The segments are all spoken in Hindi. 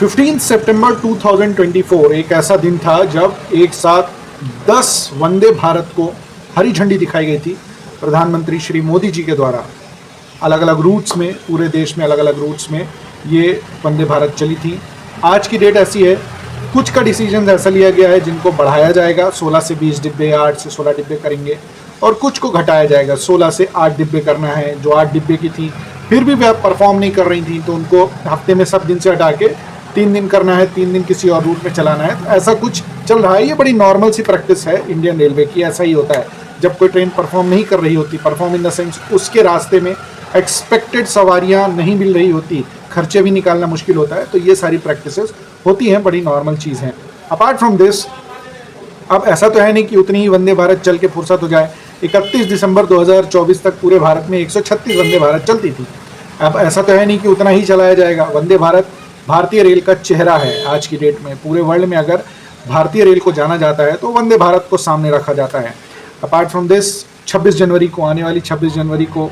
15 सितंबर 2024 एक ऐसा दिन था जब एक साथ 10 वंदे भारत को हरी झंडी दिखाई गई थी प्रधानमंत्री श्री मोदी जी के द्वारा। अलग अलग रूट्स में, पूरे देश में अलग अलग रूट्स में ये वंदे भारत चली थी। आज की डेट ऐसी है, कुछ का डिसीजन ऐसा लिया गया है जिनको बढ़ाया जाएगा, 16 से 20 डिब्बे, 8 से 16 डिब्बे करेंगे, और कुछ को घटाया जाएगा, 16 से 8 डिब्बे करना है। जो 8 डिब्बे की थी फिर भी वह परफॉर्म नहीं कर रही थी तो उनको हफ्ते में सब दिन से हटा के 3 दिन करना है, 3 दिन किसी और रूट में चलाना है। तो ऐसा कुछ चल रहा है। ये बड़ी नॉर्मल सी प्रैक्टिस है इंडियन रेलवे की। ऐसा ही होता है जब कोई ट्रेन परफॉर्म नहीं कर रही होती, परफॉर्म इन द सेंस उसके रास्ते में एक्सपेक्टेड सवारियां नहीं मिल रही होती, खर्चे भी निकालना मुश्किल होता है, तो ये सारी प्रैक्टिसेस होती हैं, बड़ी नॉर्मल चीज़ हैं। अपार्ट फ्रॉम दिस, अब ऐसा तो है नहीं कि उतनी ही वंदे भारत चल के फुर्सत हो जाए। 31 दिसंबर 2024 तक पूरे भारत में 136 वंदे भारत चलती थी। अब ऐसा तो है नहीं कि उतना ही चलाया जाएगा। वंदे भारत भारतीय रेल का चेहरा है आज की डेट में। पूरे वर्ल्ड में अगर भारतीय रेल को जाना जाता है तो वंदे भारत को सामने रखा जाता है। अपार्ट फ्रॉम दिस, 26 जनवरी को, आने वाली 26 जनवरी को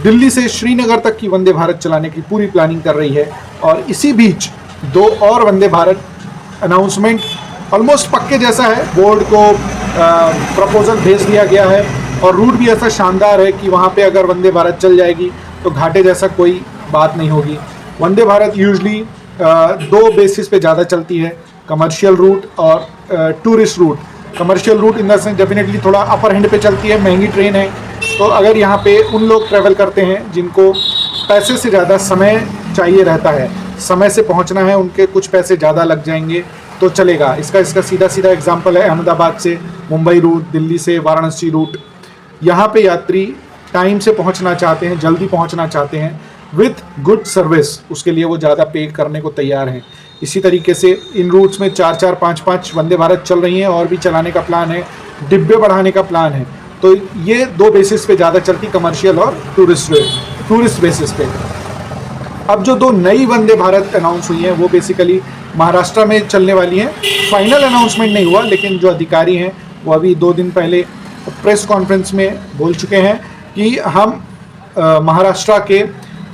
दिल्ली से श्रीनगर तक की वंदे भारत चलाने की पूरी प्लानिंग कर रही है। और इसी बीच 2 और वंदे भारत अनाउंसमेंट ऑलमोस्ट पक्के जैसा है। बोर्ड को प्रपोजल भेज दिया गया है और रूट भी ऐसा शानदार है कि वहाँ पे अगर वंदे भारत चल जाएगी तो घाटे जैसा कोई बात नहीं होगी। वंदे भारत यूजली 2 बेसिस पे ज़्यादा चलती है, कमर्शियल रूट और tourist route. Commercial route in the sense definitely थोड़ा अपर हैंड पे चलती है, महंगी ट्रेन है, तो अगर यहाँ पे उन लोग ट्रैवल करते हैं जिनको पैसे से ज़्यादा समय चाहिए रहता है, समय से पहुँचना है, उनके कुछ पैसे ज़्यादा लग जाएंगे तो चलेगा। इसका सीधा एग्जांपल है अहमदाबाद से मुंबई रूट, दिल्ली से वाराणसी रूट। यहाँ पे यात्री टाइम से पहुँचना चाहते हैं, जल्दी पहुँचना चाहते हैं विथ गुड सर्विस, उसके लिए वो ज़्यादा पे करने को तैयार हैं। इसी तरीके से इन रूट्स में 4-4, 5-5 वंदे भारत चल रही हैं और भी चलाने का प्लान है, डिब्बे बढ़ाने का प्लान है। तो ये 2 बेसिस पे ज़्यादा चलती, कमर्शियल और टूरिस्ट बेसिस पे। अब जो 2 नई वंदे भारत अनाउंस हुई हैं वो बेसिकली महाराष्ट्र में चलने वाली हैं। फाइनल अनाउंसमेंट नहीं हुआ, लेकिन जो अधिकारी हैं वो अभी 2 दिन पहले प्रेस कॉन्फ्रेंस में बोल चुके हैं कि हम महाराष्ट्र के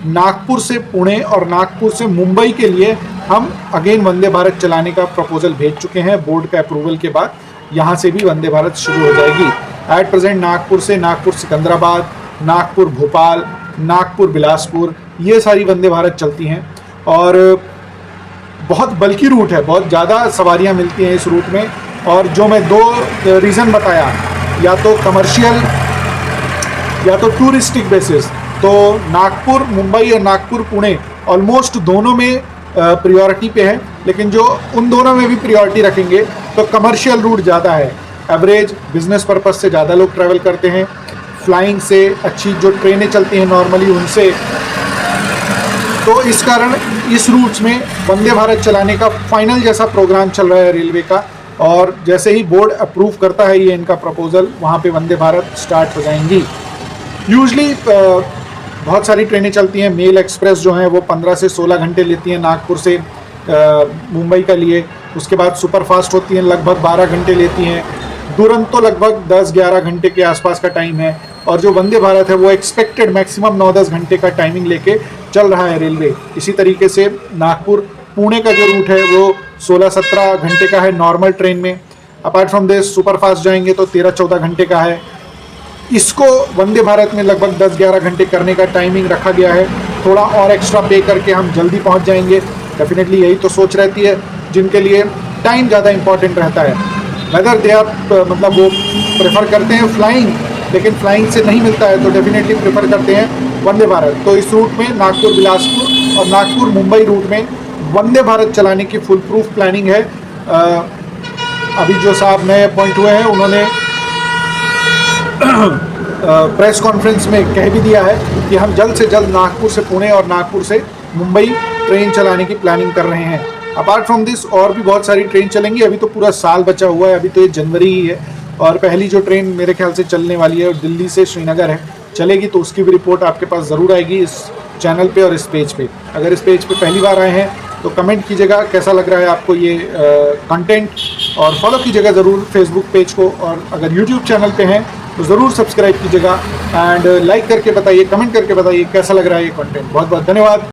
नागपुर से पुणे और नागपुर से मुंबई के लिए हम अगेन वंदे भारत चलाने का प्रपोजल भेज चुके हैं। बोर्ड का अप्रूवल के बाद यहाँ से भी वंदे भारत शुरू हो जाएगी। एट प्रेजेंट नागपुर से नागपुर सिकंदराबाद, नागपुर भोपाल, नागपुर बिलासपुर, ये सारी वंदे भारत चलती हैं और बहुत बल्कि रूट है, बहुत ज़्यादा सवारियाँ मिलती हैं इस रूट में। और जो मैं 2 रीज़न बताया, या तो कमर्शियल या तो टूरिस्टिक बेसिस, तो नागपुर मुंबई और नागपुर पुणे ऑलमोस्ट दोनों में प्रायोरिटी पे है, लेकिन जो उन दोनों में भी प्रायोरिटी रखेंगे तो कमर्शियल रूट ज़्यादा है। एवरेज बिजनेस पर्पस से ज़्यादा लोग ट्रैवल करते हैं, फ्लाइंग से अच्छी जो ट्रेनें चलती हैं नॉर्मली उनसे, तो इस कारण इस रूट्स में वंदे भारत चलाने का फाइनल जैसा प्रोग्राम चल रहा है रेलवे का। और जैसे ही बोर्ड अप्रूव करता है ये इनका प्रपोजल, वहाँ पे वंदे भारत स्टार्ट हो जाएंगी। यूजली बहुत सारी ट्रेनें चलती हैं। मेल एक्सप्रेस जो हैं वो 15 से 16 घंटे लेती हैं नागपुर से मुंबई का लिए। उसके बाद सुपरफास्ट होती हैं, लगभग 12 घंटे लेती हैं। दुरंतो लगभग 10-11 घंटे के आसपास का टाइम है। और जो वंदे भारत है वो एक्सपेक्टेड मैक्सिमम 9-10 घंटे का टाइमिंग लेके चल रहा है रेलवे। इसी तरीके से नागपुर पुणे का जो रूट है वो 16-17 घंटे का है नॉर्मल ट्रेन में। अपार्ट फ्रॉम दिस सुपरफास्ट जाएंगे तो 13-14 घंटे का है। इसको वंदे भारत में लगभग 10-11 घंटे करने का टाइमिंग रखा गया है। थोड़ा और एक्स्ट्रा पे करके हम जल्दी पहुंच जाएंगे। डेफिनेटली यही तो सोच रहती है जिनके लिए टाइम ज़्यादा इंपॉर्टेंट रहता है। वेदर दे आप मतलब वो प्रेफर करते हैं फ्लाइंग, लेकिन फ्लाइंग से नहीं मिलता है तो डेफिनेटली प्रेफर करते हैं वंदे भारत। तो इस रूट में नागपुर बिलासपुर और नागपुर मुंबई रूट में वंदे भारत चलाने की फुल प्रूफ प्लानिंग है। अभी जो साहब नए अपॉइंट हुए हैं उन्होंने प्रेस कॉन्फ्रेंस में कह भी दिया है कि हम जल्द से जल्द नागपुर से पुणे और नागपुर से मुंबई ट्रेन चलाने की प्लानिंग कर रहे हैं। अपार्ट फ्रॉम दिस और भी बहुत सारी ट्रेन चलेंगी। अभी तो पूरा साल बचा हुआ है, अभी तो ये जनवरी ही है। और पहली जो ट्रेन मेरे ख्याल से चलने वाली है दिल्ली से श्रीनगर है, चलेगी तो उसकी भी रिपोर्ट आपके पास ज़रूर आएगी इस चैनल पे और इस पेज पे। अगर इस पेज पे पहली बार आए हैं तो कमेंट कीजिएगा कैसा लग रहा है आपको ये कंटेंट, और फॉलो कीजिएगा ज़रूर फेसबुक पेज को। और अगर यूट्यूब चैनल पे हैं तो ज़रूर सब्सक्राइब कीजिएगा एंड लाइक करके बताइए, कमेंट करके बताइए कैसा लग रहा है ये कंटेंट। बहुत बहुत धन्यवाद।